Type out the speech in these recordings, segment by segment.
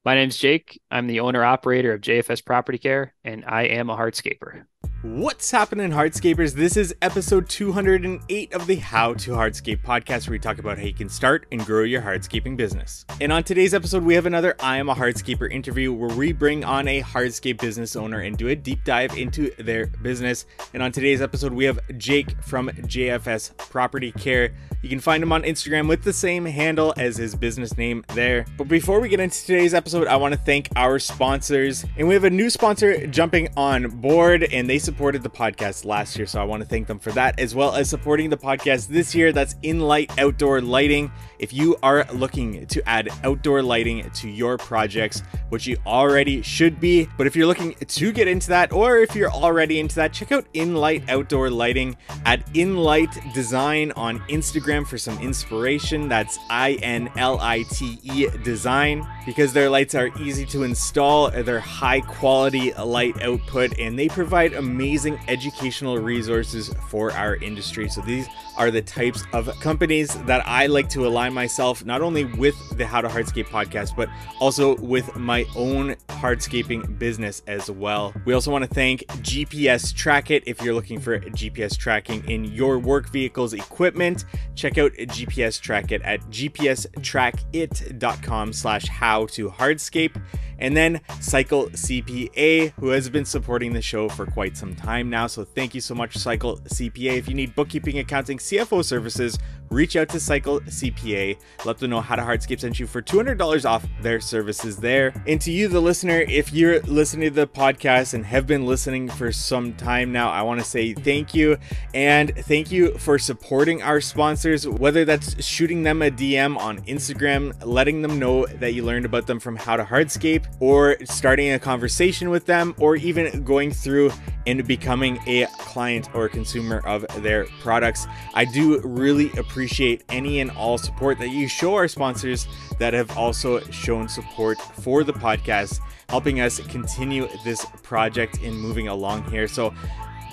My name's Jake. I'm the owner operator of JFS Property Care, and I am a hardscaper. What's happening, hardscapers? This is episode 208 of the How to Hardscape podcast, where we talk about how you can start and grow your hardscaping business. And on today's episode, we have another I Am a Hardscaper interview where we bring on a hardscape business owner and do a deep dive into their business. And on today's episode, we have Jake from JFS Property Care. You can find him on Instagram with the same handle as his business name there. But before we get into today's episode, I want to thank our sponsors. And we have a new sponsor jumping on board, and they supported the podcast last year, so I want to thank them for that, as well as supporting the podcast this year. That's Inlight Outdoor Lighting. If you are looking to add outdoor lighting to your projects, which you already should be, but if you're looking to get into that, or if you're already into that, check out Inlight Outdoor Lighting at Inlight Design on Instagram for some inspiration. That's INLITE Design, because their lights are easy to install, they're high quality light output, and they provide amazing educational resources for our industry. So these are the types of companies that I like to align myself not only with the How to Hardscape podcast, but also with my own hardscaping business as well. We also want to thank GPS Track It. If you're looking for GPS tracking in your work vehicle's equipment, check out GPS Track It at gpstrackit.com/how-to-hardscape. And then Cycle CPA, who has been supporting the show for quite some time now. So thank you so much, Cycle CPA. If you need bookkeeping, accounting, CFO services, reach out to Cycle CPA. Let them know How to Hardscape sent you for $200 off their services there. And to you, the listener, if you're listening to the podcast and have been listening for some time now, I want to say thank you. And thank you for supporting our sponsors, whether that's shooting them a DM on Instagram, letting them know that you learned about them from How to Hardscape, or starting a conversation with them, or even going through and becoming a client or consumer of their products. I do really appreciate any and all support that you show our sponsors that have also shown support for the podcast, helping us continue this project and moving along here. So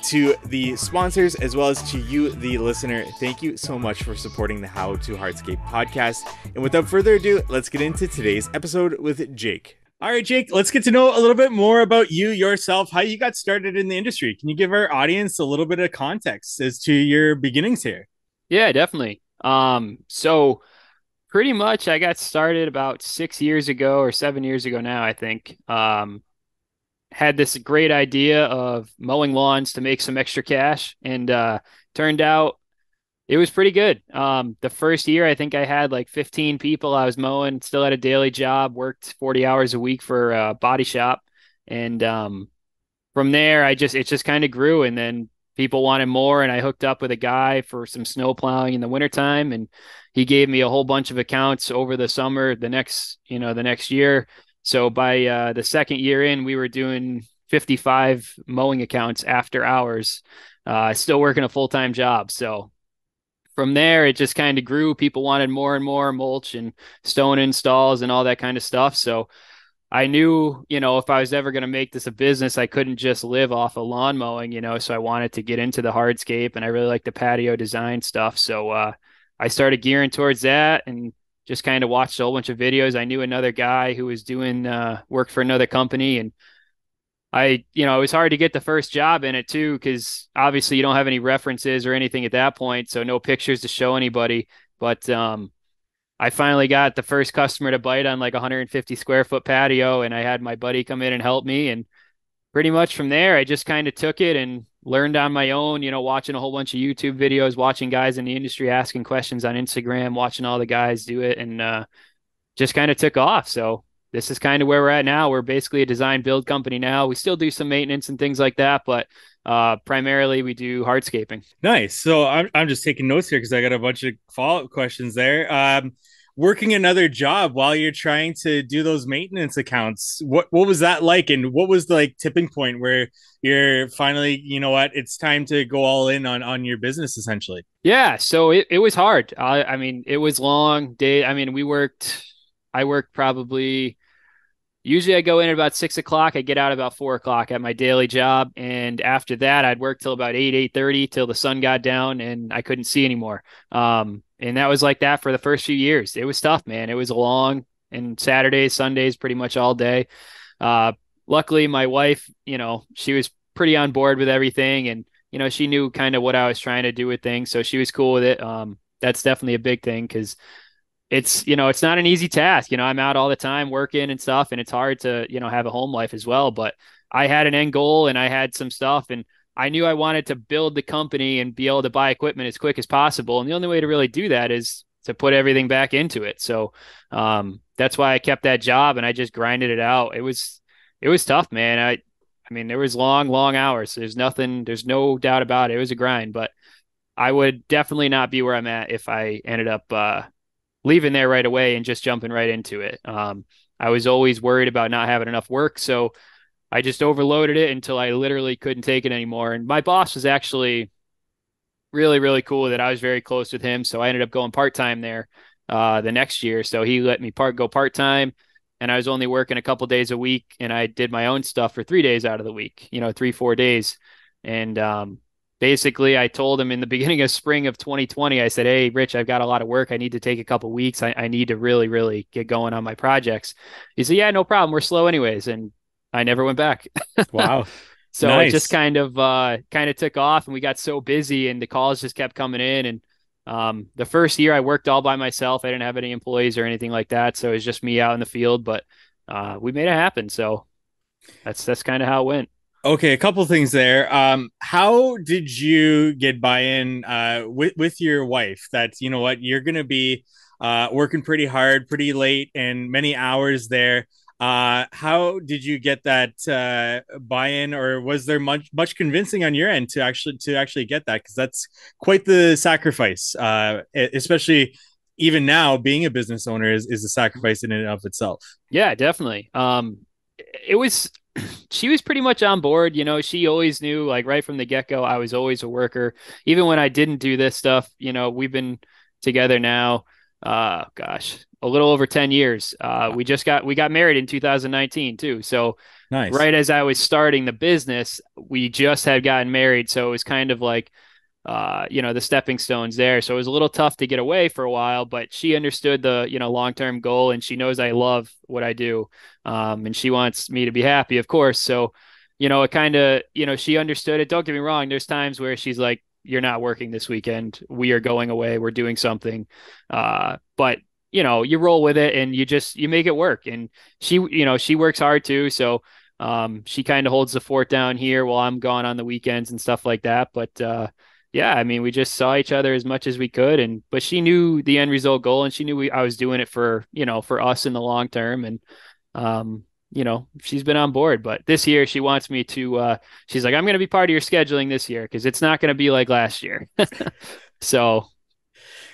to the sponsors, as well as to you, the listener, thank you so much for supporting the How to Hardscape podcast. And without further ado, let's get into today's episode with Jake. All right, Jake, let's get to know a little bit more about you, yourself, how you got started in the industry. Can you give our audience a little bit of context as to your beginnings here? Yeah, definitely. So pretty much I got started about 6 years ago or 7 years ago now, I think. Had this great idea of mowing lawns to make some extra cash, and turned out it was pretty good. The first year, I think I had like 15 people I was mowing, still had a daily job, worked 40 hours a week for a body shop. And from there, it just kind of grew. And then people wanted more. And I hooked up with a guy for some snow plowing in the wintertime. And he gave me a whole bunch of accounts over the summer, the next year. So by the second year in, we were doing 55 mowing accounts after hours, still working a full-time job. So from there, it just kind of grew. People wanted more and more mulch and stone installs and all that kind of stuff. So I knew, if I was ever going to make this a business, I couldn't just live off of lawn mowing, so I wanted to get into the hardscape, and I really like the patio design stuff. So I started gearing towards that and just kind of watched a whole bunch of videos. I knew another guy who was doing work for another company, and it was hard to get the first job in it too, because obviously you don't have any references or anything at that point, so no pictures to show anybody. But I finally got the first customer to bite on like a 150 square foot patio, and I had my buddy come in and help me. And pretty much from there, I just kind of took it and learned on my own, watching a whole bunch of YouTube videos, watching guys in the industry asking questions on Instagram, watching all the guys do it, and just kind of took off. So this is kind of where we're at now. We're basically a design build company now. We still do some maintenance and things like that, but primarily we do hardscaping. Nice. So I'm just taking notes here because I got a bunch of follow-up questions there. Working another job while you're trying to do those maintenance accounts, what was that like, and what was the like tipping point where you're finally, it's time to go all in on your business essentially? Yeah, so it was hard. I mean, it was long day. I mean, I worked probably, usually I go in at about 6 o'clock. I get out about 4 o'clock at my daily job. And after that, I'd work till about 8:30 till the sun got down and I couldn't see anymore. And that was like that for the first few years. It was tough, man. It was a long, and Saturdays, Sundays, pretty much all day. Uh, Luckily, my wife, she was pretty on board with everything, and she knew kind of what I was trying to do with things, so she was cool with it. That's definitely a big thing because it's not an easy task. I'm out all the time working and stuff, and it's hard to, have a home life as well. But I had an end goal and I had some stuff, and I knew I wanted to build the company and be able to buy equipment as quick as possible. And the only way to really do that is to put everything back into it. So that's why I kept that job and I just grinded it out. It was tough, man. I mean, there was long, long hours. There's no doubt about it. It was a grind, but I would definitely not be where I'm at if I ended up leaving there right away and just jumping right into it. I was always worried about not having enough work, so I just overloaded it until I literally couldn't take it anymore. And my boss was actually really, really cool that I was very close with him, so I ended up going part time there the next year. So he let me go part time, and I was only working a couple days a week, and I did my own stuff for 3 days out of the week, 3, 4 days, and basically I told him in the beginning of spring of 2020, I said, "Hey, Rich, I've got a lot of work. I need to take a couple weeks. I need to really, really get going on my projects." He said, "Yeah, no problem. We're slow anyways." And I never went back. Wow. So it just Nice. kind of took off and we got so busy and the calls just kept coming in. And the first year I worked all by myself. I didn't have any employees or anything like that. So it was just me out in the field, but we made it happen. So that's kind of how it went. Okay, a couple things there. How did you get buy-in with your wife that you know what you're gonna be working pretty hard, pretty late, and many hours there? How did you get that buy-in, or was there much convincing on your end to actually get that? Because that's quite the sacrifice, especially even now being a business owner is a sacrifice in and of itself. Yeah, definitely. It was she was pretty much on board. She always knew, like right from the get-go, I was always a worker. Even when I didn't do this stuff, we've been together now, gosh, a little over 10 years. We got married in 2019 too. So Nice. right as I was starting the business, we just had gotten married. So it was kind of like the stepping stones there. So it was a little tough to get away for a while, but she understood the, long-term goal and she knows I love what I do. And she wants me to be happy, of course. So, it kind of, she understood it. Don't get me wrong. There's times where she's like, "You're not working this weekend. We are going away. We're doing something." But you roll with it and you make it work. And she works hard too. So, she kind of holds the fort down here while I'm gone on the weekends and stuff like that. But, yeah, I mean, we just saw each other as much as we could, but she knew the end result goal, and she knew I was doing it for us in the long term, and she's been on board. But this year, she wants me to. She's like, "I'm going to be part of your scheduling this year because it's not going to be like last year." So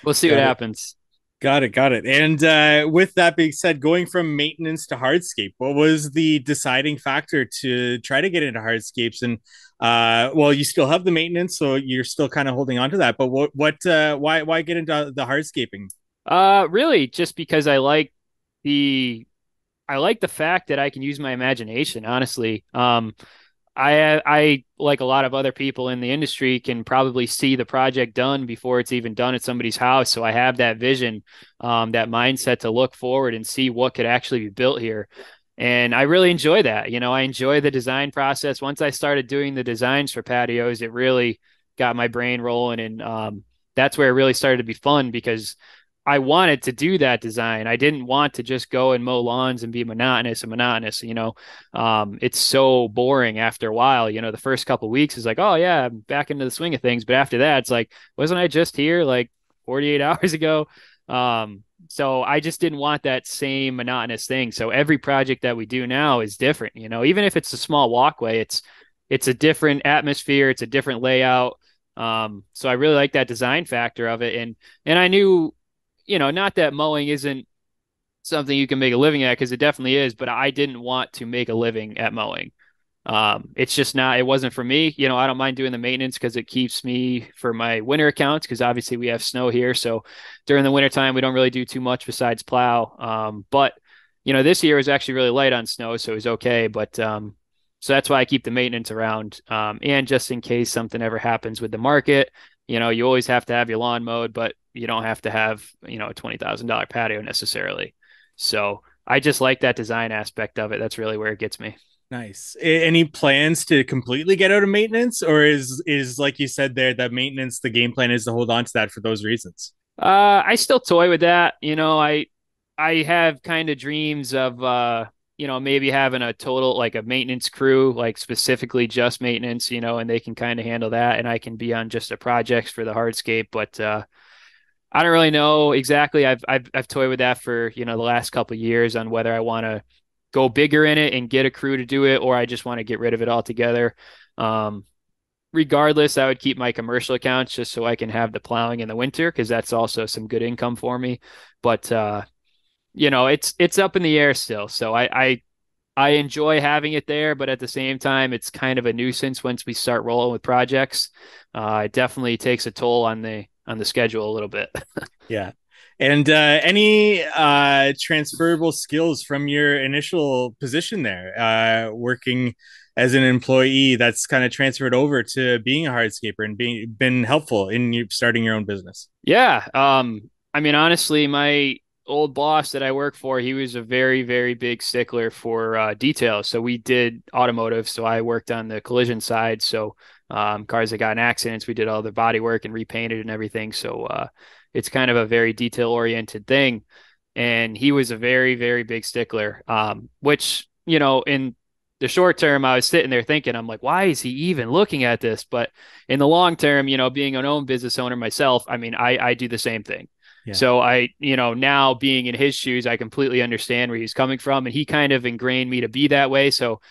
we'll see what Got it. happens. Got it. Got it. And with that being said, going from maintenance to hardscape, what was the deciding factor to try to get into hardscapes? And well, you still have the maintenance, so you're still kind of holding on to that. But why get into the hardscaping? Really, just because the I like the fact that I can use my imagination. Honestly, I like a lot of other people in the industry can probably see the project done before it's even done at somebody's house. So I have that vision, that mindset to look forward and see what could actually be built here. And I really enjoy that. I enjoy the design process. Once I started doing the designs for patios, it really got my brain rolling. And that's where it really started to be fun because I wanted to do that design. I didn't want to just go and mow lawns and be monotonous and monotonous. It's so boring after a while. The first couple of weeks is like, oh yeah, I'm back into the swing of things. But after that, it's like, wasn't I just here like 48 hours ago? So I just didn't want that same monotonous thing. So every project that we do now is different. Even if it's a small walkway, it's a different atmosphere, it's a different layout. So I really like that design factor of it. And I knew, not that mowing isn't something you can make a living at because it definitely is, but I didn't want to make a living at mowing. It's just not, it wasn't for me. I don't mind doing the maintenance because it keeps me for my winter accounts because obviously we have snow here. So during the winter time, we don't really do too much besides plow. But this year was actually really light on snow, so it was okay. But so that's why I keep the maintenance around. And just in case something ever happens with the market, you always have to have your lawn mowed, but you don't have to have, a $20,000 patio necessarily. So I just like that design aspect of it. That's really where it gets me. Nice. Any plans to completely get out of maintenance, or is like you said there, that maintenance, the game plan is to hold on to that for those reasons? I still toy with that. I have kind of dreams of maybe having a total like a maintenance crew, like specifically just maintenance, and they can kind of handle that and I can be on just the projects for the hardscape, but I don't really know exactly. I've toyed with that for, the last couple of years on whether I want to go bigger in it and get a crew to do it or I just want to get rid of it altogether. Um, Regardless, I would keep my commercial accounts just so I can have the plowing in the winter because that's also some good income for me. But it's up in the air still. So I enjoy having it there, but at the same time, it's kind of a nuisance once we start rolling with projects. It definitely takes a toll on the schedule a little bit. Yeah. And any transferable skills from your initial position there, working as an employee, that's kind of transferred over to being a hardscaper and being been helpful in you starting your own business? Yeah. I mean, honestly, my old boss that I work for, he was a very, very big stickler for details. So we did automotive. So I worked on the collision side. So cars that got in accidents, we did all the body work and repainted and everything. So it's kind of a very detail oriented thing. And he was a very, very big stickler, which, in the short term, I was sitting there thinking, I'm like, why is he even looking at this? But in the long term, being an own business owner myself, I mean, I do the same thing. Yeah. So now being in his shoes, I completely understand where he's coming from, and he kind of ingrained me to be that way. So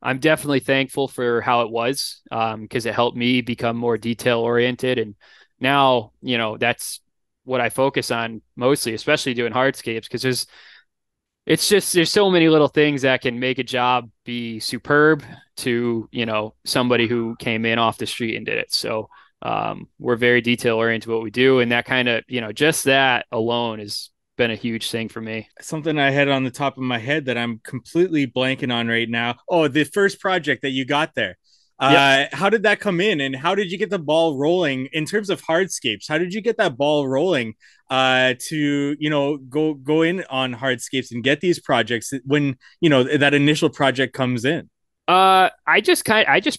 I'm definitely thankful for how it was, because it helped me become more detail oriented. And now, that's what I focus on mostly, especially doing hardscapes, because there's so many little things that can make a job be superb to, somebody who came in off the street and did it. So we're very detail oriented what we do. And that kind of, just that alone has been a huge thing for me. Something I had on the top of my head that I'm completely blanking on right now. Oh, the first project that you got there. Yep. How did that come in, and how did you get the ball rolling in terms of hardscapes? How did you get that ball rolling to go in on hardscapes and get these projects when that initial project comes in? I just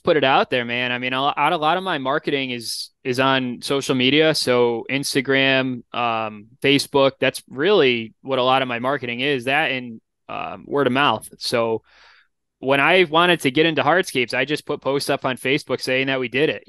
put it out there, man. I mean, a lot of my marketing is on social media, so Instagram, Facebook. That's really what a lot of my marketing is. That and word of mouth. So when I wanted to get into hardscapes, I just put posts up on Facebook saying that we did it.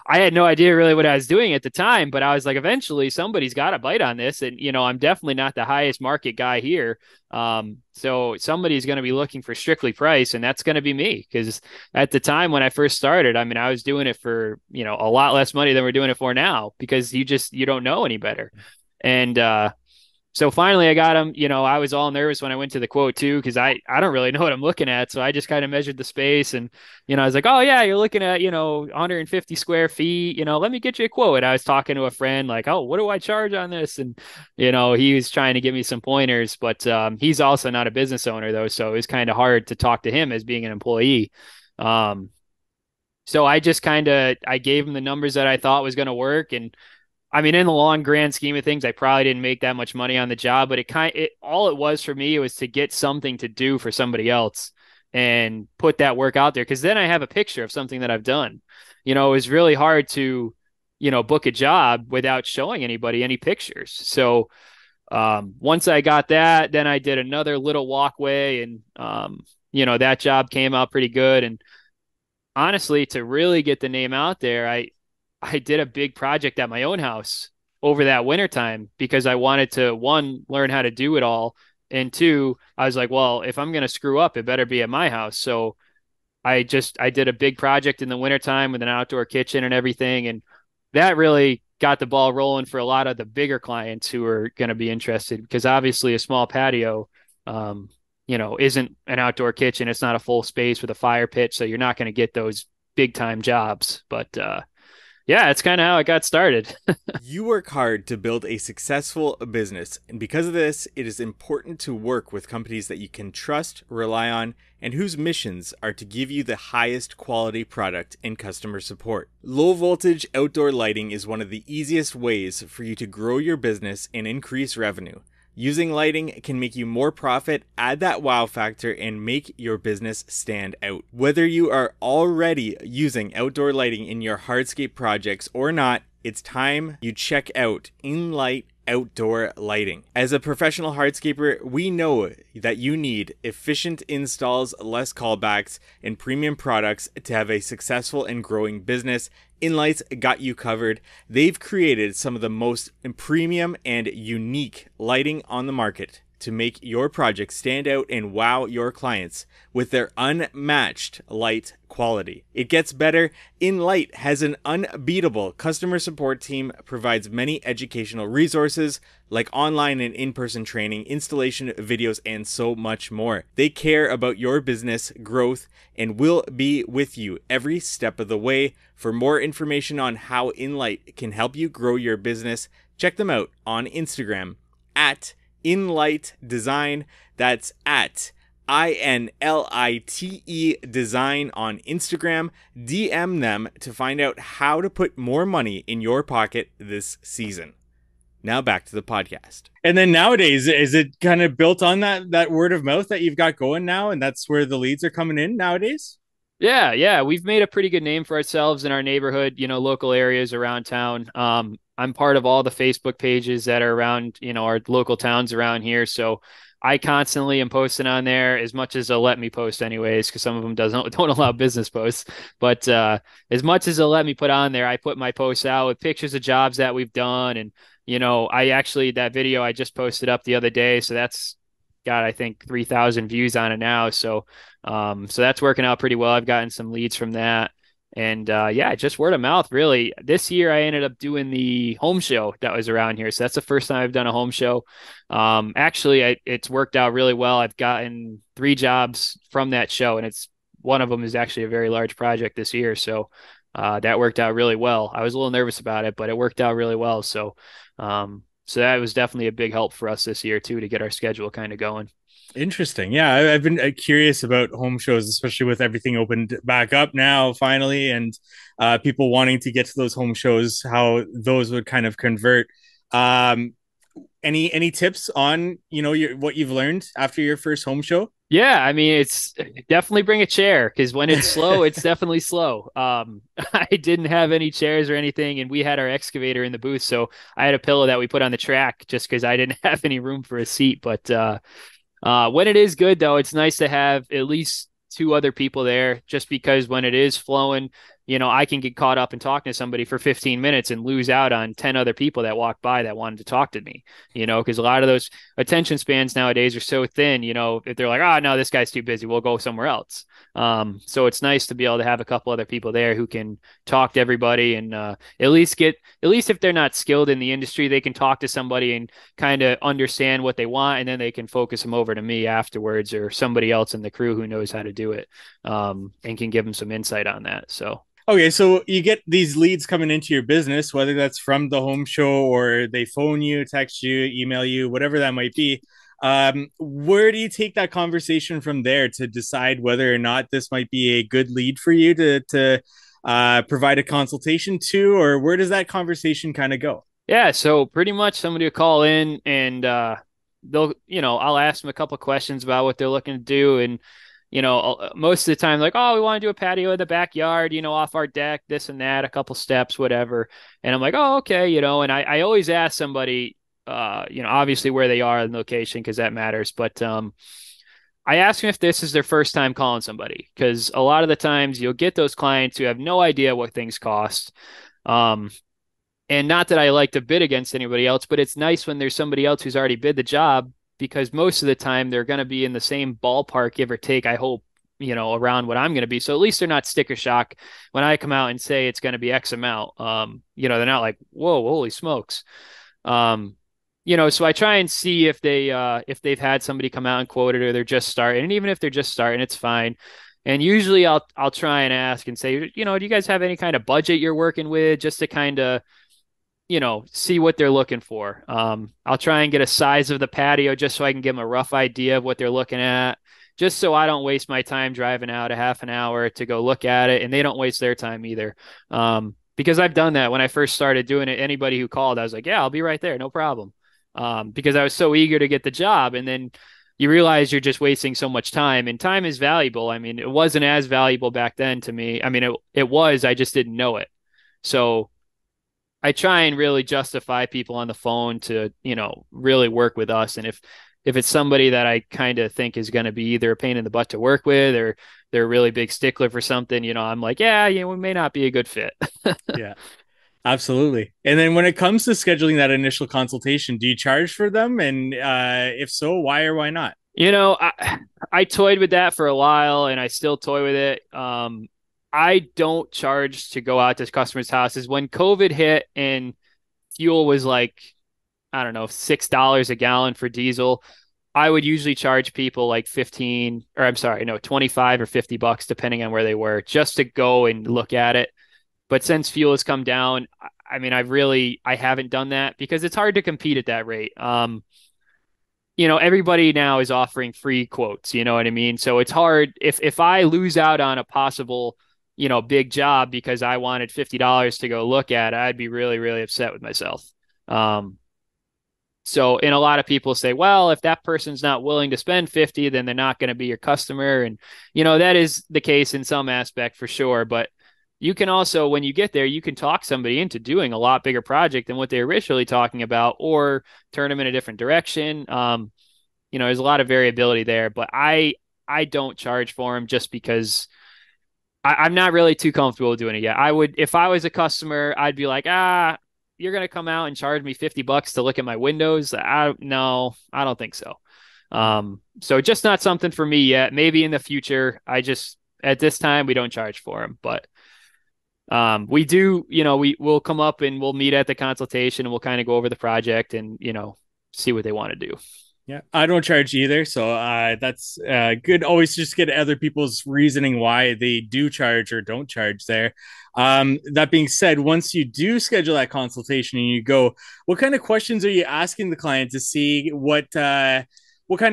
I had no idea really what I was doing at the time, but I was like, eventually somebody's got to bite on this. And, I'm definitely not the highest market guy here. So somebody's going to be looking for strictly price, and that's going to be me. Because at the time when I first started, I mean, I was doing it for, a lot less money than we're doing it for now because you don't know any better. And, so finally I got him, I was all nervous when I went to the quote too, because I don't really know what I'm looking at. So I just kind of measured the space and, I was like, oh yeah, you're looking at, 150 square feet, let me get you a quote. And I was talking to a friend like, oh, what do I charge on this? And, he was trying to give me some pointers, but he's also not a business owner though. So it was kind of hard to talk to him as being an employee. Um, so I gave him the numbers that I thought was going to work. And I mean, in the long grand scheme of things, I probably didn't make that much money on the job, but all it was for me was to get something to do for somebody else and put that work out there. Cause then I have a picture of something that I've done. It was really hard to, book a job without showing anybody any pictures. So, once I got that, then I did another little walkway and, that job came out pretty good. And honestly, to really get the name out there, I did a big project at my own house over that winter time because I wanted to one, learn how to do it all. And two, I was like, well, if I'm going to screw up, it better be at my house. So I did a big project in the wintertime with an outdoor kitchen and everything. And that really got the ball rolling for a lot of the bigger clients who are going to be interested because obviously a small patio, isn't an outdoor kitchen. It's not a full space with a fire pit. So you're not going to get those big time jobs. But, yeah, it's kind of how it got started. You work hard to build a successful business, and because of this, it is important to work with companies that you can trust, rely on, and whose missions are to give you the highest quality product and customer support. Low voltage outdoor lighting is one of the easiest ways for you to grow your business and increase revenue. Using lighting can make you more profit, add that wow factor, and make your business stand out. Whether you are already using outdoor lighting in your hardscape projects or not, it's time you check out InLight Outdoor Lighting. As a professional hardscaper, we know that you need efficient installs, less callbacks, and premium products to have a successful and growing business. InLight's got you covered. They've created some of the most premium and unique lighting on the market to make your project stand out and wow your clients with their unmatched light quality. It gets better. InLight has an unbeatable customer support team, provides many educational resources like online and in-person training, installation videos, and so much more. They care about your business growth and will be with you every step of the way. For more information on how InLight can help you grow your business, check them out on Instagram at InLight Design. That's at INLITE Design on Instagram. DM them to find out how to put more money in your pocket this season. Now back to the podcast. And then nowadays, is it kind of built on that word of mouth that you've got going now, and that's where the leads are coming in nowadays? Yeah. We've made a pretty good name for ourselves in our neighborhood, local areas around town. I'm part of all the Facebook pages that are around, our local towns around here. So I constantly am posting on there as much as they'll let me post anyways, because some of them don't allow business posts. But as much as they'll let me put on there, I put my posts out with pictures of jobs that we've done. And, that video I just posted up the other day. So that's got, I think, 3,000 views on it now. So that's working out pretty well. I've gotten some leads from that. And just word of mouth, really. This year, I ended up doing the home show that was around here. So that's the first time I've done a home show. It's worked out really well. I've gotten 3 jobs from that show, and one of them is actually a very large project this year. So that worked out really well. I was a little nervous about it, but it worked out really well. So that was definitely a big help for us this year too, to get our schedule kind of going. Interesting. Yeah, I've been curious about home shows, especially with everything opened back up now, finally, and people wanting to get to those home shows, how those would kind of convert. Any tips on what you've learned after your first home show? Yeah, I mean, it's definitely bring a chair, because when it's slow, it's definitely slow. I didn't have any chairs or anything, and we had our excavator in the booth, so I had a pillow that we put on the track just because I didn't have any room for a seat. But when it is good, though, it's nice to have at least 2 other people there, just because when it is flowing, I can get caught up and talking to somebody for 15 minutes and lose out on 10 other people that walked by that wanted to talk to me, because a lot of those attention spans nowadays are so thin, if they're like, oh, no, this guy's too busy, we'll go somewhere else. So it's nice to be able to have a couple other people there who can talk to everybody and at least if they're not skilled in the industry, they can talk to somebody and kind of understand what they want, and then they can focus them over to me afterwards, or somebody else in the crew who knows how to do it, and can give them some insight on that. So okay, so you get these leads coming into your business, whether that's from the home show or they phone you, text you, email you, whatever that might be. Where do you take that conversation from there to decide whether or not this might be a good lead for you to provide a consultation to, or where does that conversation kind of go? yeah, so pretty much somebody will call in and I'll ask them a couple of questions about what they're looking to do, and most of the time, like, oh, we want to do a patio in the backyard, off our deck, this and that, a couple steps, whatever. And I'm like, oh, okay, and I always ask somebody, obviously where they are in the location, because that matters. But I ask them if this is their first time calling somebody, because a lot of the times you'll get those clients who have no idea what things cost. And not that I like to bid against anybody else, but it's nice when there's somebody else who's already bid the job, because most of the time they're going to be in the same ballpark, give or take, I hope, around what I'm going to be. So at least they're not sticker shock when I come out and say it's going to be X amount. They're not like, whoa, holy smokes. So I try and see if they've had somebody come out and quote it, or they're just starting. And even if they're just starting, it's fine. And usually I'll try and ask and say, do you guys have any kind of budget you're working with, just to kind of see what they're looking for. I'll try and get a size of the patio just so I can give them a rough idea of what they're looking at, just so I don't waste my time driving out a half an hour to go look at it, and they don't waste their time either. Because I've done that when I first started doing it. Anybody who called, I was like, yeah, I'll be right there. No problem. because I was so eager to get the job. And then you realize you're just wasting so much time, and time is valuable. I mean, it wasn't as valuable back then to me. I mean, it was, I just didn't know it. So I try and really justify people on the phone to, really work with us. And if it's somebody that I kind of think is going to be either a pain in the butt to work with, or they're a really big stickler for something, I'm like, yeah, we may not be a good fit. Yeah, absolutely. And then when it comes to scheduling that initial consultation, do you charge for them? And if so, why or why not? I toyed with that for a while, and I still toy with it. I don't charge to go out to customers' houses. When COVID hit and fuel was like, I don't know, $6 a gallon for diesel, I would usually charge people like 15, or I'm sorry, no, 25 or $50, depending on where they were, just to go and look at it. But since fuel has come down, I mean, I haven't done that because it's hard to compete at that rate. Everybody now is offering free quotes, you know what I mean? So it's hard if I lose out on a possible, big job because I wanted $50 to go look at, I'd be really, really upset with myself. Um, and a lot of people say, well, if that person's not willing to spend 50, then they're not going to be your customer. And, that is the case in some aspect for sure. But you can also, when you get there, you can talk somebody into doing a lot bigger project than what they're originally talking about, or turn them in a different direction. There's a lot of variability there, but I don't charge for them just because I'm not really too comfortable doing it yet. I would, if I was a customer, I'd be like, you're gonna come out and charge me $50 to look at my windows? No, I don't think so. So just not something for me yet. Maybe in the future. At this time we don't charge for them, but we do, we'll come up and we'll meet at the consultation, and we'll kind of go over the project and, see what they want to do. Yeah, I don't charge either, so that's good. Always just get other people's reasoning why they do charge or don't charge there. That being said, once you do schedule that consultation and you go, what kind of questions are you asking the client to see what kind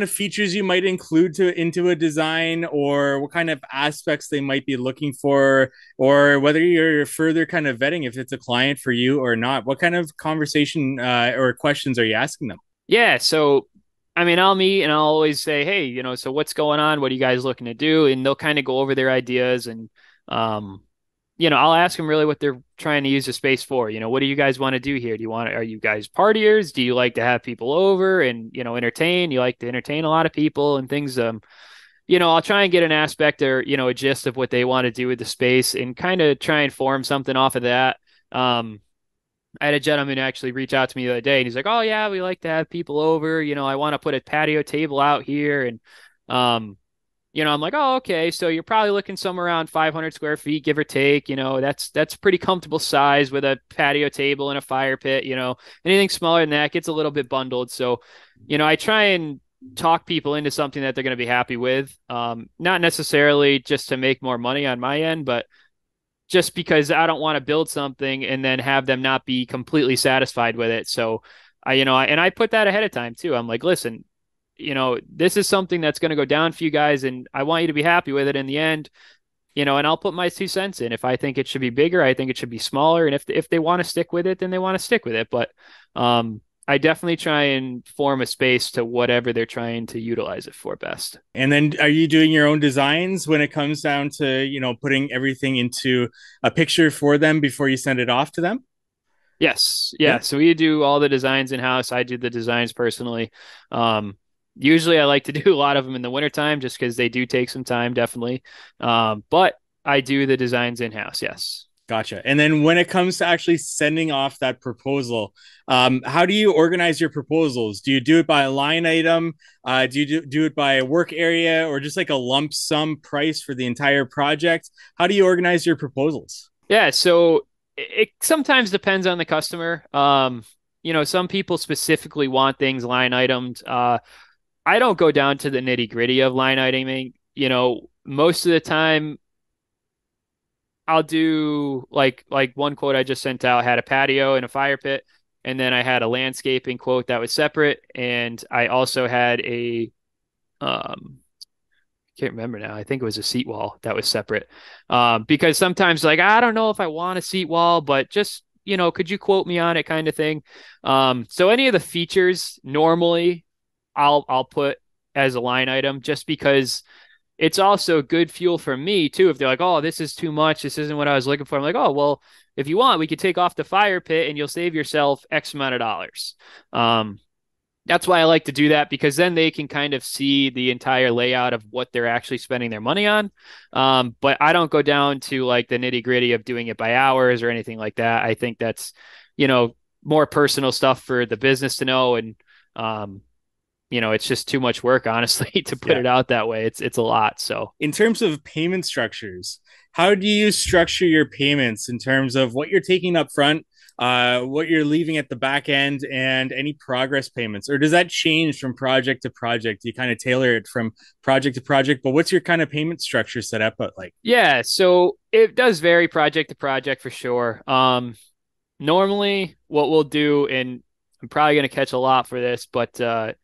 of features you might include into a design, or what kind of aspects they might be looking for, or whether you're further kind of vetting if it's a client for you or not? What kind of conversation or questions are you asking them? Yeah, so I mean, I'll meet and I'll always say, hey, so what's going on? What are you guys looking to do? And they'll kind of go over their ideas, and um, I'll ask them really what they're trying to use the space for. What do you guys want to do here? Are you guys partiers? Do you like to have people over and, entertain? You like to entertain a lot of people and things. I'll try and get an aspect or, a gist of what they want to do with the space, and kind of try and form something off of that. I had a gentleman actually reach out to me the other day, and he's like, "Oh yeah, we like to have people over. I want to put a patio table out here." And I'm like, "Oh, okay. So you're probably looking somewhere around 500 square feet, give or take. That's pretty comfortable size with a patio table and a fire pit. Anything smaller than that gets a little bit bundled. So, I try and talk people into something that they're going to be happy with. Not necessarily just to make more money on my end, but just because I don't want to build something and then have them not be completely satisfied with it. So I put that ahead of time too. I'm like, listen, this is something that's going to go down for you guys, and I want you to be happy with it in the end. And I'll put my 2 cents in. If I think it should be bigger, I think it should be smaller. And if they want to stick with it, then they want to stick with it. But I definitely try and form a space to whatever they're trying to utilize it for best. And then are you doing your own designs when it comes down to, putting everything into a picture for them before you send it off to them? Yes. Yeah. Yeah. So we do all the designs in house. I do the designs personally. Usually I like to do a lot of them in the wintertime just because they do take some time, definitely. But I do the designs in house. Yes. Gotcha. And then when it comes to actually sending off that proposal, how do you organize your proposals? Do you do it by a line item? Do you do it by a work area, or just like a lump sum price for the entire project? How do you organize your proposals? Yeah. So it sometimes depends on the customer. Some people specifically want things line itemed. I don't go down to the nitty gritty of line iteming. Most of the time I'll do like one quote I just sent out had a patio and a fire pit, and then I had a landscaping quote that was separate, and I also had a can't remember now. I think it was a seat wall that was separate. Because sometimes like I don't know if I want a seat wall, but just could you quote me on it kind of thing. So any of the features normally I'll put as a line item just because it's also good fuel for me too. If they're like, oh, this is too much, this isn't what I was looking for. I'm like, oh, well, if you want, we could take off the fire pit and you'll save yourself X amount of dollars. That's why I like to do that because then they can kind of see the entire layout of what they're actually spending their money on. But I don't go down to like the nitty gritty of doing it by hours or anything like that. I think that's, more personal stuff for the business to know. And, it's just too much work, honestly, to put Yeah. it out that way. It's a lot. So In terms of payment structures, how do you structure your payments in terms of what you're taking up front, what you're leaving at the back end, and any progress payments? Or does that change from project to project? You kind of tailor it from project to project, but what's your kind of payment structure set up at like? yeah, so it does vary project to project for sure. Normally what we'll do, and I'm probably going to catch a lot for this, but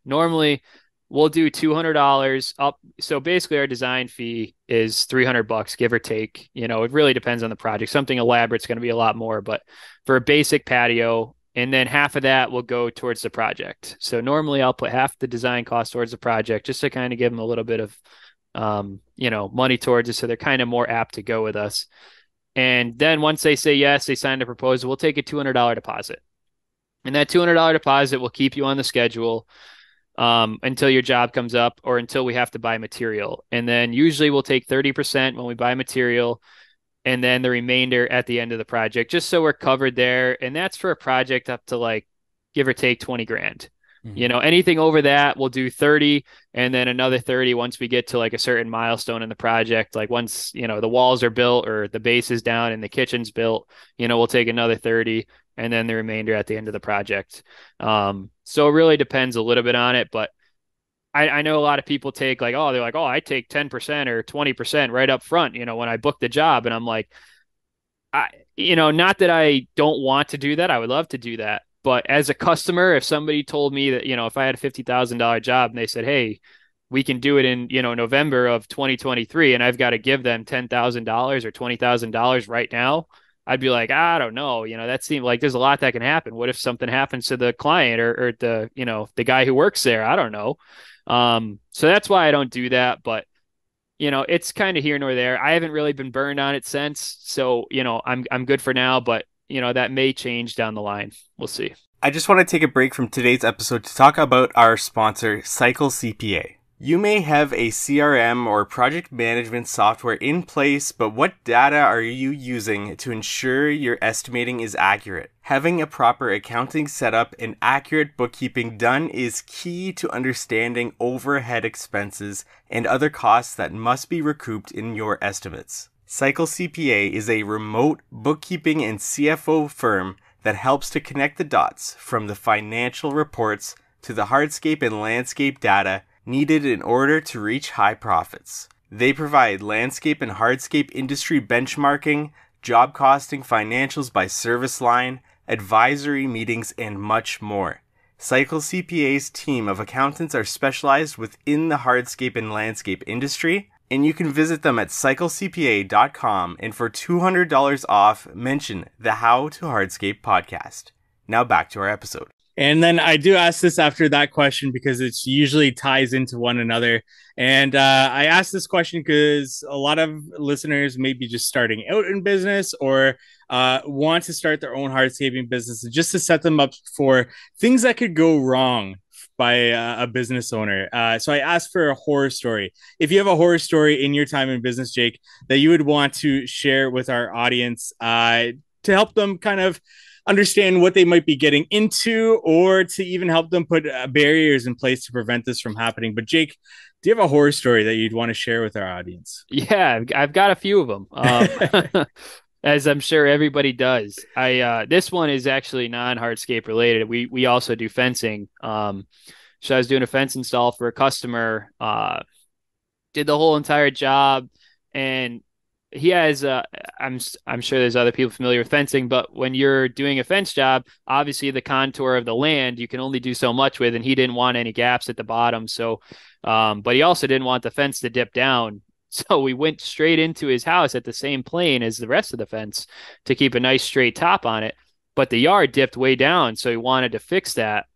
normally we'll do $200 up. So basically our design fee is $300, give or take. It really depends on the project. Something elaborate's going to be a lot more, but for a basic patio, and then half of that will go towards the project. So normally I'll put half the design cost towards the project just to kind of give them a little bit of money towards it, so they're kind of more apt to go with us. And then once they say yes, they sign the proposal, we'll take a $200 deposit. And that $200 deposit will keep you on the schedule until your job comes up or until we have to buy material. And then usually we'll take 30% when we buy material and then the remainder at the end of the project, just so we're covered there. And that's for a project up to like give or take 20 grand. Mhm. Anything over that, we'll do 30 and then another 30 once we get to like a certain milestone in the project. Like once, the walls are built or the base is down and the kitchen's built, we'll take another 30 and then the remainder at the end of the project. So it really depends a little bit on it, but I know a lot of people take like, oh, they're like, oh, I take 10% or 20% right up front, when I book the job. And I'm like, not that I don't want to do that. I would love to do that. But as a customer, if somebody told me that, if I had a $50,000 job and they said, hey, we can do it in, November of 2023, and I've got to give them $10,000 or $20,000 right now, I'd be like, I don't know. That seems like there's a lot that can happen. What if something happens to the client or the, the guy who works there? I don't know. So that's why I don't do that. But it's kind of here nor there. I haven't really been burned on it since, so I'm good for now. But that may change down the line. We'll see. I just want to take a break from today's episode to talk about our sponsor, Cycle CPA. You may have a CRM or project management software in place, but what data are you using to ensure your estimating is accurate? Having a proper accounting setup and accurate bookkeeping done is key to understanding overhead expenses and other costs that must be recouped in your estimates. Cycle CPA is a remote bookkeeping and CFO firm that helps to connect the dots from the financial reports to the hardscape and landscape data needed in order to reach high profits. They provide landscape and hardscape industry benchmarking, job costing financials by service line, advisory meetings, and much more. Cycle CPA's team of accountants are specialized within the hardscape and landscape industry, and you can visit them at cyclecpa.com, and for $200 off, mention the How to Hardscape podcast. Now back to our episode. And then I do ask this after that question because it usually ties into one another. And I asked this question because a lot of listeners may be just starting out in business or want to start their own hardscaping business, just to set them up for things that could go wrong by a business owner. So I asked for a horror story. If you have a horror story in your time in business, Jake, that you would want to share with our audience to help them kind of understand what they might be getting into, or to even help them put barriers in place to prevent this from happening. But Jake, do you have a horror story that you'd want to share with our audience? Yeah, I've got a few of them. As I'm sure everybody does. This one is actually non-hardscape related. We also do fencing. So I was doing a fence install for a customer, did the whole entire job, and he has I'm sure there's other people familiar with fencing, but when you're doing a fence job, obviously the contour of the land you can only do so much with, and he didn't want any gaps at the bottom. So but he also didn't want the fence to dip down. So we went straight into his house at the same plane as the rest of the fence to keep a nice straight top on it. but the yard dipped way down. So he wanted to fix that.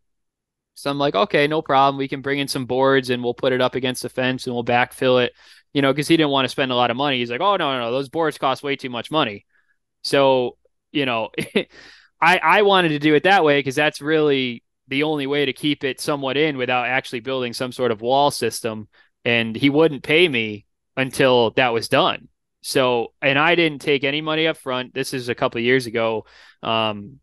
So I'm like, okay, no problem. We can bring in some boards and we'll put it up against the fence and we'll backfill it, because he didn't want to spend a lot of money. He's like, oh, no, no, no, those boards cost way too much money. So, you know, I wanted to do it that way because that's really the only way to keep it somewhat in without actually building some sort of wall system. And he wouldn't pay me until that was done. So, and I didn't take any money up front. This is a couple of years ago. Um,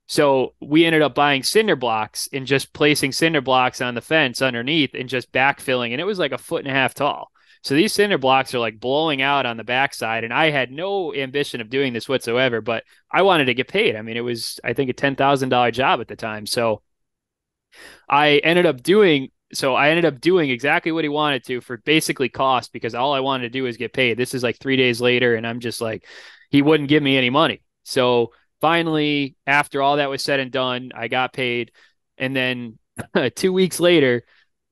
so we ended up buying cinder blocks and just placing cinder blocks on the fence underneath and just backfilling. And it was like a foot and a half tall. So these cinder blocks are like blowing out on the backside. And I had no ambition of doing this whatsoever, but I wanted to get paid. I mean, it was, I think, a $10,000 job at the time. So I ended up doing exactly what he wanted to for basically cost because all I wanted to do was get paid. This is like 3 days later, and I'm just like, he wouldn't give me any money. So finally, after all that was said and done, I got paid. And then 2 weeks later,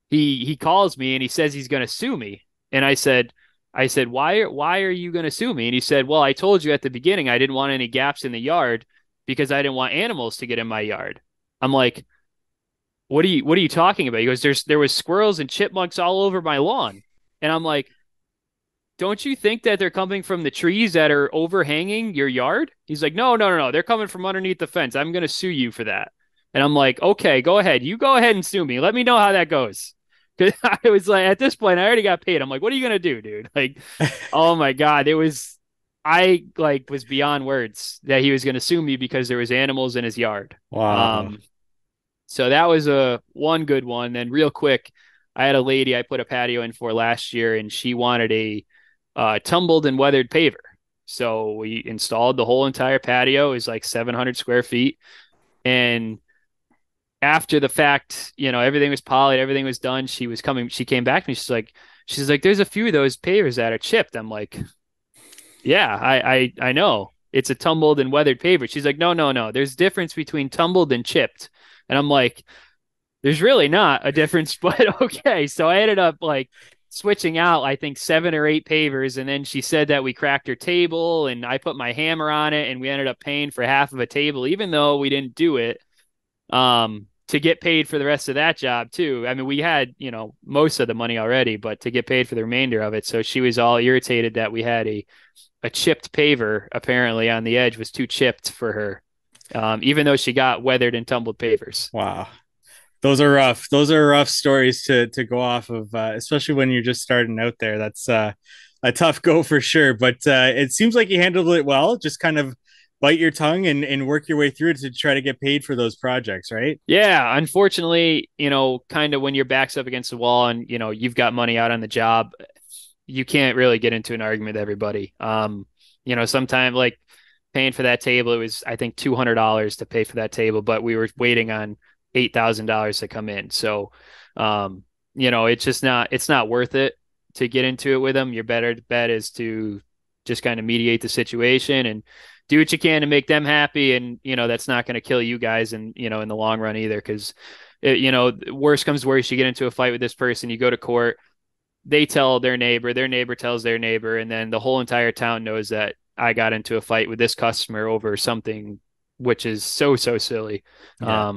he calls me and he says he's going to sue me. And I said, why are you going to sue me? And he said, well, I told you at the beginning I didn't want any gaps in the yard because I didn't want animals to get in my yard. I'm like, what are you talking about? He goes, there was squirrels and chipmunks all over my lawn. And I'm like, don't you think that they're coming from the trees that are overhanging your yard? He's like, no, no, no, no. They're coming from underneath the fence. I'm going to sue you for that. And I'm like, okay, go ahead. You go ahead and sue me. Let me know how that goes. Because I was like, at this point, I already got paid. I'm like, what are you going to do, dude? Like, oh my God. I like was beyond words that he was going to sue me because there was animals in his yard. Wow. So that was a one good one. Then real quick, I had a lady I put a patio in for last year, and she wanted a tumbled and weathered paver. So we installed the whole entire patio. It was like 700 square feet. And after the fact, everything was polished, everything was done. She came back to me. She's like, there's a few of those pavers that are chipped. I'm like, yeah, I know. It's a tumbled and weathered paver. She's like, no, no, no. There's difference between tumbled and chipped. And I'm like, there's really not a difference, but okay. So I ended up like switching out, I think 7 or 8 pavers. And then she said that we cracked her table and I put my hammer on it and we ended up paying for half of a table, even though we didn't do it, to get paid for the rest of that job too. I mean, we had, most of the money already, but to get paid for the remainder of it. So she was all irritated that we had a chipped paver apparently on the edge was too chipped for her. Even though she got weathered and tumbled pavers. Wow. Those are rough. Those are rough stories to go off of, especially when you're just starting out there. That's a tough go for sure. But it seems like you handled it well. Just kind of bite your tongue and work your way through it to try to get paid for those projects, right? Yeah, unfortunately, kind of when your back's up against the wall and you've got money out on the job, you can't really get into an argument with everybody. Sometimes like paying for that table, it was I think $200 to pay for that table, but we were waiting on $8,000 to come in. So, it's not worth it to get into it with them. Your better bet is to just kind of mediate the situation and do what you can to make them happy. And, that's not going to kill you guys and, in the long run either. Cause worst comes to worst, you get into a fight with this person, you go to court, they tell their neighbor tells their neighbor, and then the whole entire town knows that I got into a fight with this customer over something, which is so silly. Yeah.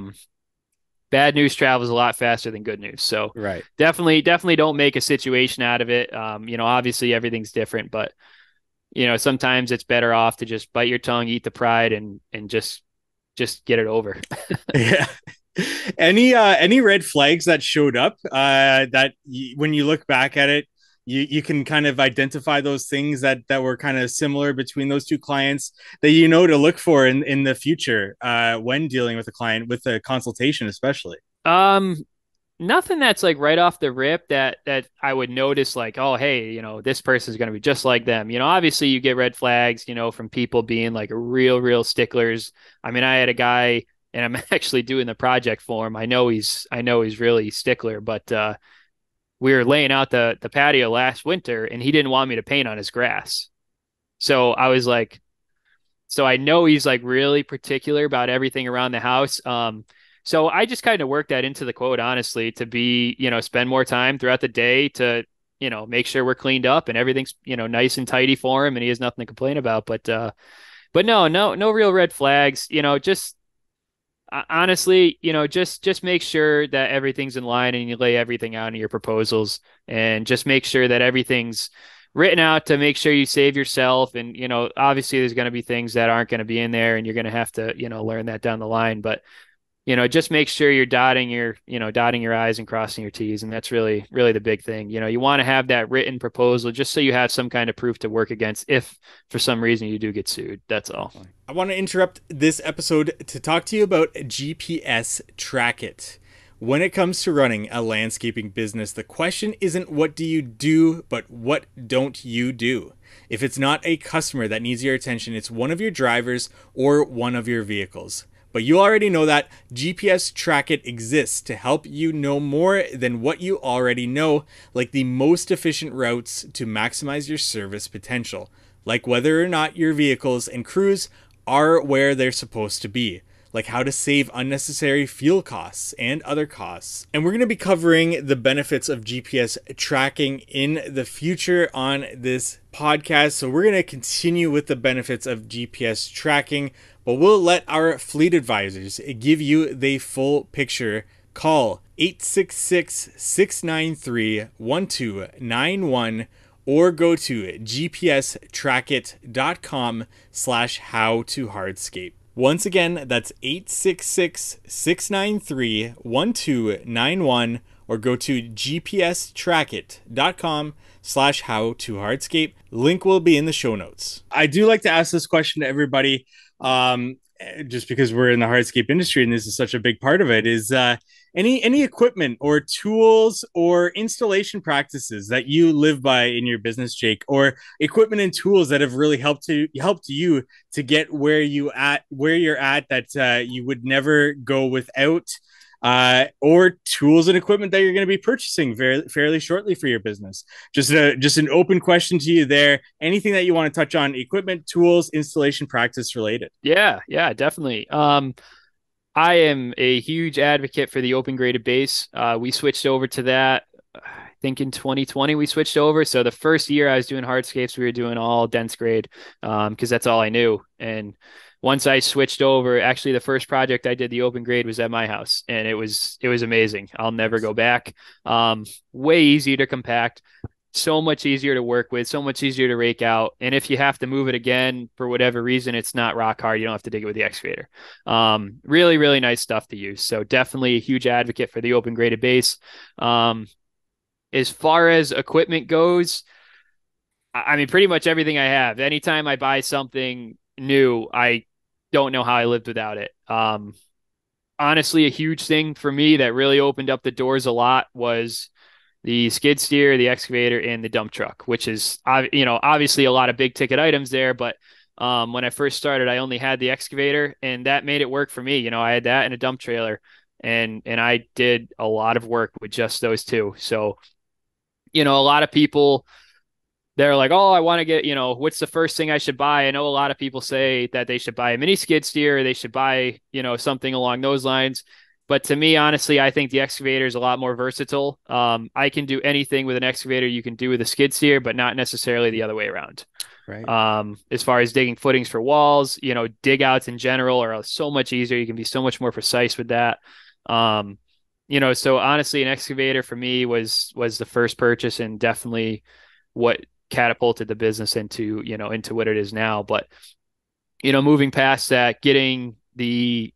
Bad news travels a lot faster than good news. So Right. definitely don't make a situation out of it. Obviously everything's different, but sometimes it's better off to just bite your tongue, eat the pride and just get it over. Yeah. Any red flags that showed up that when you look back at it, you can kind of identify those things that were kind of similar between those two clients that to look for in the future when dealing with a client with a consultation especially. Nothing that's like right off the rip that I would notice like, oh, hey, this person's going to be just like them. Obviously you get red flags, from people being like real sticklers. I mean, I had a guy and I'm actually doing the project for him. I know he's really stickler, but we were laying out the patio last winter and he didn't want me to paint on his grass. So I was like, so I know he's like really particular about everything around the house. So I just kind of worked that into the quote, honestly, to be, spend more time throughout the day to, make sure we're cleaned up and everything's, nice and tidy for him and he has nothing to complain about. But But no real red flags. Just honestly, just make sure that everything's in line and you lay everything out in your proposals, and just make sure that everything's written out to make sure you save yourself. And, obviously there's going to be things that aren't going to be in there and you're going to have to, learn that down the line. But just make sure you're dotting your I's and crossing your T's. And that's really, really the big thing. You want to have that written proposal just so you have some kind of proof to work against if for some reason you do get sued. That's all. I want to interrupt this episode to talk to you about GPS Track It. When it comes to running a landscaping business, the question isn't what do you do, but what don't you do? If it's not a customer that needs your attention, it's one of your drivers or one of your vehicles. But you already know that GPS Track It exists to help you know more than what you already know, like the most efficient routes to maximize your service potential, like whether or not your vehicles and crews are where they're supposed to be, like how to save unnecessary fuel costs and other costs. And we're going to be covering the benefits of GPS tracking in the future on this podcast. So we're going to continue with the benefits of GPS tracking, but we'll let our fleet advisors give you the full picture. Call 866-693-1291 or go to gpstrackit.com/how-to-hardscape. Once again, that's 866-693-1291 or go to gpstrackit.com/how-to-hardscape. Link will be in the show notes. I do like to ask this question to everybody, just because we're in the hardscape industry and this is such a big part of it, is any equipment or tools or installation practices that you live by in your business, Jake, or equipment and tools that have really helped you to get where you're at that you would never go without, or tools and equipment that you're going to be purchasing fairly shortly for your business. Just an open question to you there. Anything that you want to touch on, equipment, tools, installation practice related? Yeah, definitely. I am a huge advocate for the open graded base. We switched over to that. I think in 2020 we switched over. So the first year I was doing hardscapes, we were doing all dense grade, because that's all I knew. And once I switched over, actually the first project I did the open grade was at my house, and it was amazing. I'll never go back. Way easier to compact, so much easier to work with, so much easier to rake out. And if you have to move it again for whatever reason, it's not rock hard. You don't have to dig it with the excavator. Really, really nice stuff to use. So definitely a huge advocate for the open graded base. As far as equipment goes, I mean, pretty much everything I have. Anytime I buy something new, I don't know how I lived without it. Honestly, a huge thing for me that really opened up the doors a lot was the skid steer, the excavator, and the dump truck, which is, obviously a lot of big ticket items there. But when I first started, I only had the excavator, and that made it work for me. I had that and a dump trailer, and I did a lot of work with just those two. So, a lot of people, they're like, oh, I want to get, what's the first thing I should buy? I know a lot of people say that they should buy a mini skid steer, or they should buy, something along those lines. But to me, honestly, I think the excavator is a lot more versatile. I can do anything with an excavator you can do with a skid steer, but not necessarily the other way around. Right. As far as digging footings for walls, dig outs in general are so much easier. You can be so much more precise with that. So honestly, an excavator for me was the first purchase, and definitely what catapulted the business into what it is now. But moving past that, getting the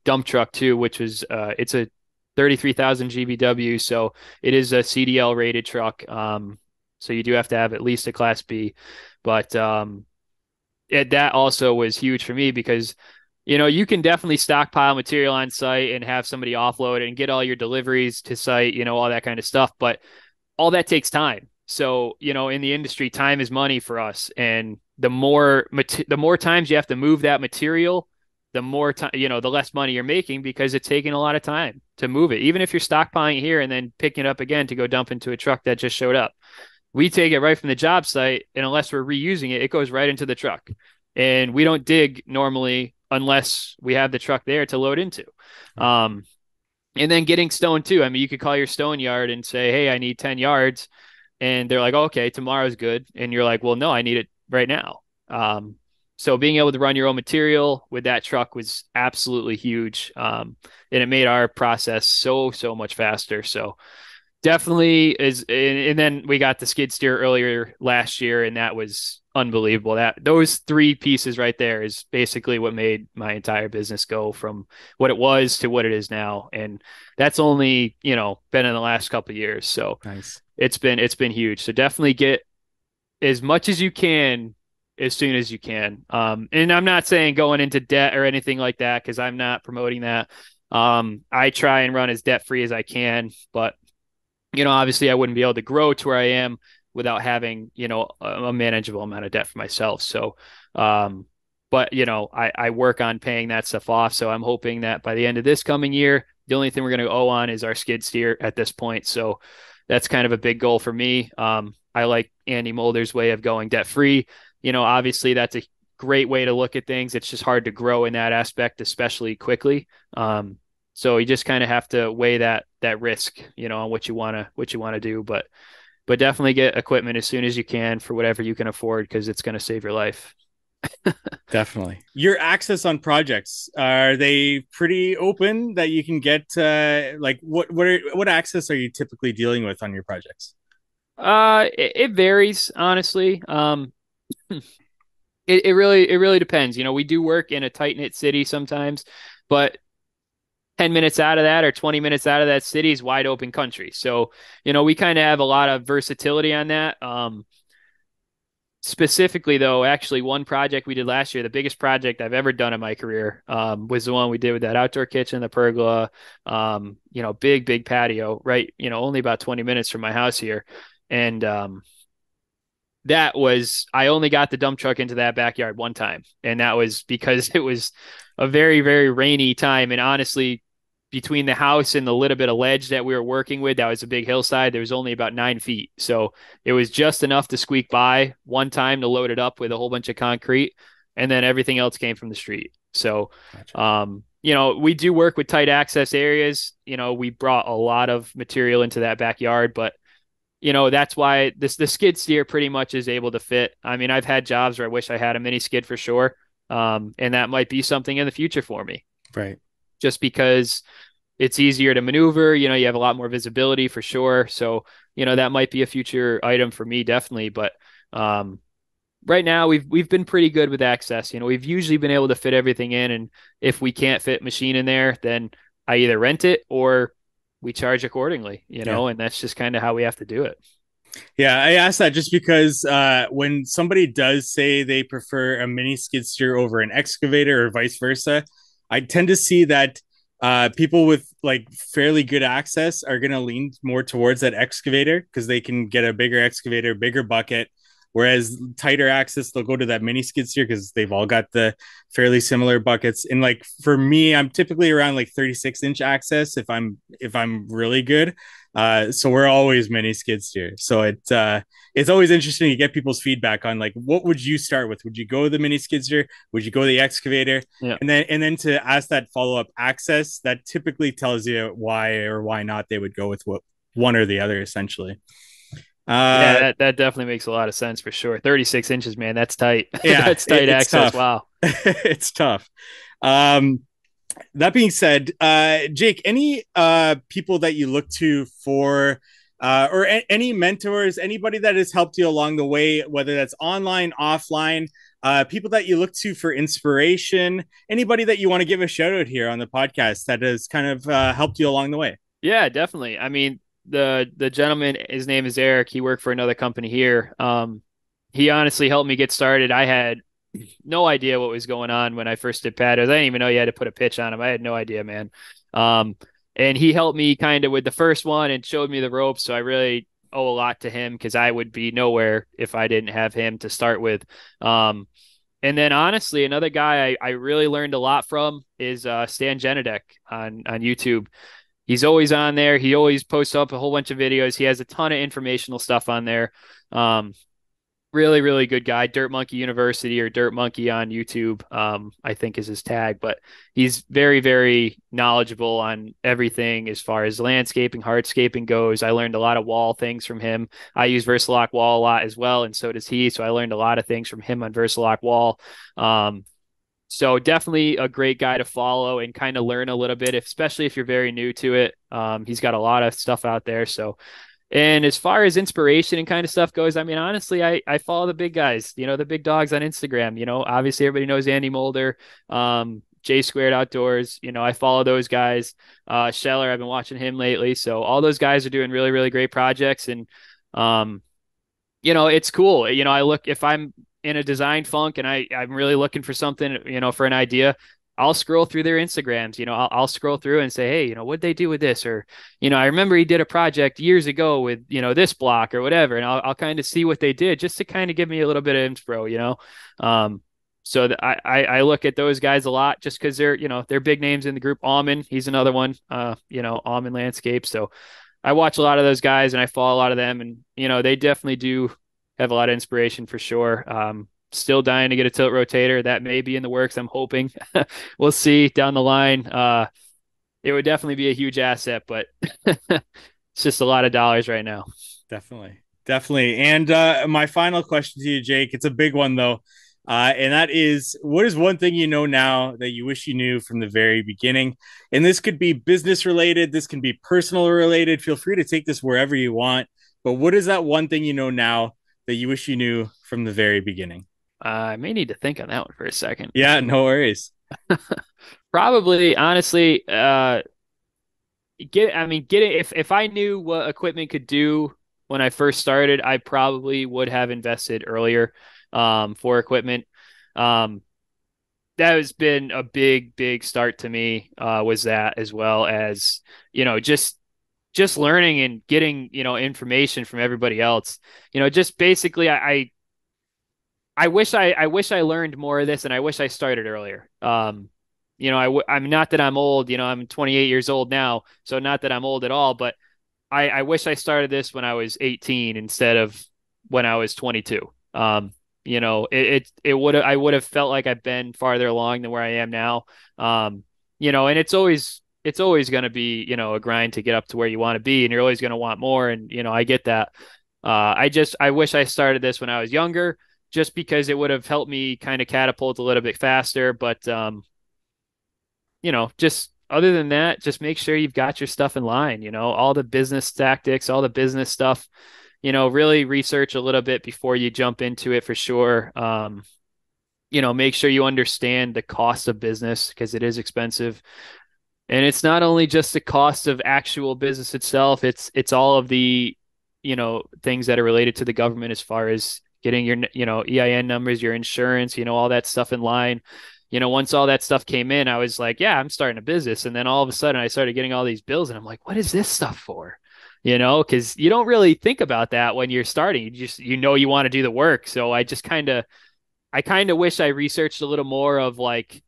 dump truck too, which was it's a 33,000 GVW, so it is a CDL rated truck. So you do have to have at least a Class B, but that also was huge for me because you can definitely stockpile material on site and have somebody offload it and get all your deliveries to site, all that kind of stuff, but all that takes time. So, in the industry, time is money for us. And the more times you have to move that material, the more time, the less money you're making because it's taking a lot of time to move it. Even if you're stockpiling here and then picking it up again to go dump into a truck that just showed up, we take it right from the job site. And unless we're reusing it, it goes right into the truck. And we don't dig normally unless we have the truck there to load into. And then getting stone too. I mean, you could call your stone yard and say, hey, I need 10 yards. And they're like, okay, tomorrow's good. And you're like, well, no, I need it right now. So being able to run your own material with that truck was absolutely huge. And it made our process so much faster. So definitely is. And then we got the skid steer earlier last year, and that was unbelievable. That those three pieces right there is basically what made my entire business go from what it was to what it is now. And that's only, been in the last couple of years. So Nice. it's been huge. So definitely get as much as you can as soon as you can. And I'm not saying going into debt or anything like that because I'm not promoting that. I try and run as debt free as I can, but obviously I wouldn't be able to grow to where I am without having, a manageable amount of debt for myself. So, but I work on paying that stuff off. So I'm hoping that by the end of this coming year, the only thing we're going to owe on is our skid steer at this point. So that's kind of a big goal for me. I like Andy Mulder's way of going debt free. Obviously that's a great way to look at things. It's just hard to grow in that aspect, especially quickly. So you just kind of have to weigh that risk, on what you want to do. But definitely get equipment as soon as you can for whatever you can afford because it's going to save your life. Definitely. Your access on projects, are they pretty open that you can get like what access are you typically dealing with on your projects? It varies, honestly. It really depends. We do work in a tight knit city sometimes, but 10 minutes out of that or 20 minutes out of that city is wide open country. So, we kind of have a lot of versatility on that. Specifically, though, actually, one project we did last year, the biggest project I've ever done in my career, was the one we did with that outdoor kitchen, the pergola, big patio, right? Only about 20 minutes from my house here. And I only got the dump truck into that backyard one time. And that was because it was a very, very rainy time. And honestly, between the house and the little bit of ledge that we were working with, that was a big hillside. There was only about 9 feet. So it was just enough to squeak by one time to load it up with a whole bunch of concrete. And then everything else came from the street. So, Gotcha. we do work with tight access areas. We brought a lot of material into that backyard, but that's why the skid steer pretty much is able to fit. I mean, I've had jobs where I wish I had a mini skid for sure. And that might be something in the future for me, Right. just because it's easier to maneuver. You have a lot more visibility for sure. So, that might be a future item for me, definitely. But right now we've been pretty good with access. We've usually been able to fit everything in, and if we can't fit machine in there, then I either rent it or we charge accordingly, Yeah. and that's just kind of how we have to do it. Yeah, I asked that just because when somebody does say they prefer a mini skid steer over an excavator or vice versa, I tend to see that people with like fairly good access are going to lean more towards that excavator because they can get a bigger excavator, bigger bucket. Whereas tighter access, they'll go to that mini skid steer because they've all got the fairly similar buckets. And like for me, I'm typically around like 36-inch access if I'm really good. So we're always mini skid steer. So it's always interesting to get people's feedback on like what would you start with? Would you go the mini skid steer? Would you go the excavator? Yeah. And then to ask that follow up access, that typically tells you why or why not they would go with what one or the other essentially. Yeah, Uh, that definitely makes a lot of sense for sure. 36 inches, man, that's tight. yeah, That's tight it's access. tough. Wow. It's tough. Um, that being said, Jake, any people that you look to for or any mentors, anybody that has helped you along the way, whether that's online, offline, people that you look to for inspiration, anybody that you want to give a shout out here on the podcast that has kind of helped you along the way? Yeah, definitely. I mean, the gentleman, his name is Eric. He worked for another company here. He honestly helped me get started. I had no idea what was going on when I first did patios. I didn't even know you had to put a pitch on them. I had no idea, man. Um, and he helped me kind of with the first one and showed me the ropes. So I really owe a lot to him because I would be nowhere if I didn't have him to start with. And then honestly, another guy I really learned a lot from is Stan Genadek on YouTube. He's always on there. He always posts up a whole bunch of videos. He has a ton of informational stuff on there. Um, Really, really good guy. Dirt Monkey University or Dirt Monkey on YouTube, I think is his tag. But he's very, very knowledgeable on everything as far as landscaping, hardscaping goes. I learned a lot of wall things from him. I use Versalock Wall a lot as well, and so does he. So I learned a lot of things from him on Versalock Wall. Um, so definitely a great guy to follow and kind of learn a little bit, especially if you're very new to it. He's got a lot of stuff out there. So and as far as inspiration and kind of stuff goes, I mean, honestly, I follow the big guys, the big dogs on Instagram. Obviously everybody knows Andy Mulder, J Squared Outdoors. I follow those guys. Scheller, I've been watching him lately. So all those guys are doing really, really great projects. And, um, it's cool. I look, if I'm in a design funk and I'm really looking for something, for an idea, I'll scroll through their Instagrams. I'll scroll through and say, hey, what'd they do with this? Or, I remember he did a project years ago with, this block or whatever. And I'll kind of see what they did just to kind of give me a little bit of inspo. Um, so I look at those guys a lot just because they're big names in the group. Almond, he's another one, Almond Landscape. So I watch a lot of those guys and I follow a lot of them, and they definitely do have a lot of inspiration for sure. Still dying to get a tilt rotator. That may be in the works. I'm hoping. We'll see down the line. It would definitely be a huge asset, but it's just a lot of dollars right now. Definitely. Definitely. And my final question to you, Jake, it's a big one though. And that is, what is one thing you know now that you wish you knew from the very beginning? And this could be business related. This can be personal related. Feel free to take this wherever you want. But what is that one thing you know now that you wish you knew from the very beginning? I may need to think on that one for a second. Yeah, no worries. Probably, honestly, getting if I knew what equipment could do when I first started, I probably would have invested earlier for equipment. Um, that has been a big, big start to me, was that, as well as, just learning and getting, information from everybody else. Just basically I wish I learned more of this, and I wish I started earlier. I'm not that I'm old, I'm 28 years old now, so not that I'm old at all, but I wish I started this when I was 18 instead of when I was 22. I would have felt like I've been farther along than where I am now. And it's always going to be, a grind to get up to where you want to be, and you're always going to want more. And, I get that. I wish I started this when I was younger, just because it would have helped me kind of catapult a little bit faster. But, just other than that, just make sure you've got your stuff in line, all the business tactics, all the business stuff, really research a little bit before you jump into it for sure. Make sure you understand the cost of business, because it is expensive. And it's not only just the cost of actual business itself, it's all of the, things that are related to the government, as far as getting your, EIN numbers, your insurance, all that stuff in line. Once all that stuff came in, I was like, yeah, I'm starting a business. And then all of a sudden I started getting all these bills, and I'm like, what is this stuff for? Because you don't really think about that when you're starting. You just, you want to do the work. So I kind of wish I researched a little more of like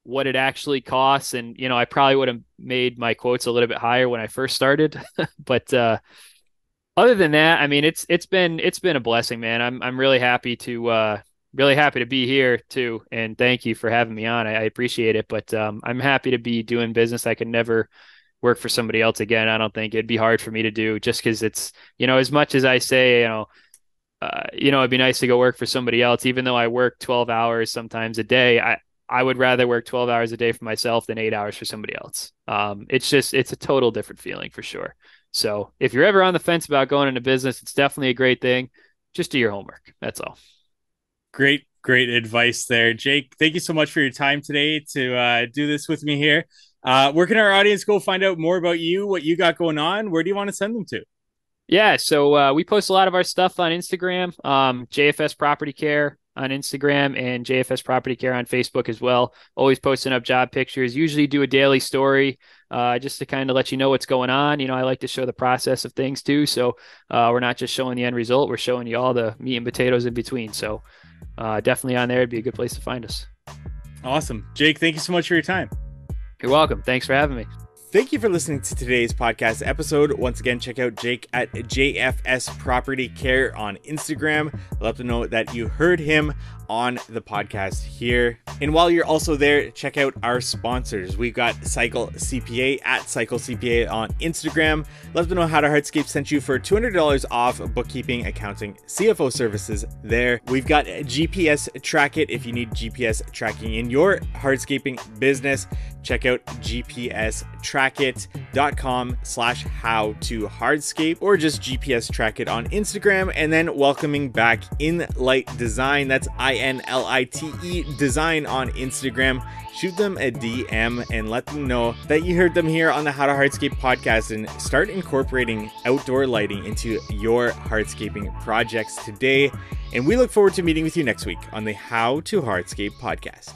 what it actually costs. And, I probably would have made my quotes a little bit higher when I first started. But, other than that, I mean, it's been a blessing, man. I'm really happy to be here too, and thank you for having me on. I appreciate it, but I'm happy to be doing business. I could never work for somebody else again. I don't think it'd be hard for me to do, just because it's, as much as I say, it'd be nice to go work for somebody else, even though I work 12 hours sometimes a day. I would rather work 12 hours a day for myself than 8 hours for somebody else. It's a total different feeling for sure. So if you're ever on the fence about going into business, it's definitely a great thing. Just do your homework. That's all. Great, great advice there, Jake. Thank you so much for your time today to do this with me here. Where can our audience go find out more about you, what you got going on? Where do you want to send them to? Yeah, so we post a lot of our stuff on Instagram, JFS Property Care on Instagram, and JFS Property Care on Facebook as well. Always posting up job pictures. Usually do a daily story, just to kind of let you know what's going on. I like to show the process of things too. So we're not just showing the end result, we're showing you all the meat and potatoes in between. So definitely on there, it'd be a good place to find us. Awesome. Jake, thank you so much for your time. You're welcome. Thanks for having me. Thank you for listening to today's podcast episode. Once again, check out Jake at JFS Property Care on Instagram. Let them know that you heard him on the podcast here. And while you're also there, check out our sponsors. We've got Cycle CPA at Cycle CPA on Instagram. Let them know How to Hardscape sent you for $200 off bookkeeping, accounting, CFO services there. We've got GPS Track It. If you need GPS tracking in your hardscaping business, check out gpstrackit.com/how-to-hardscape, or just GPS Track It on Instagram. And then welcoming back Inlight Design. That's INLITE Design on Instagram. Shoot them a DM and let them know that you heard them here on the How to Hardscape podcast, and start incorporating outdoor lighting into your hardscaping projects today. And we look forward to meeting with you next week on the How to Hardscape podcast.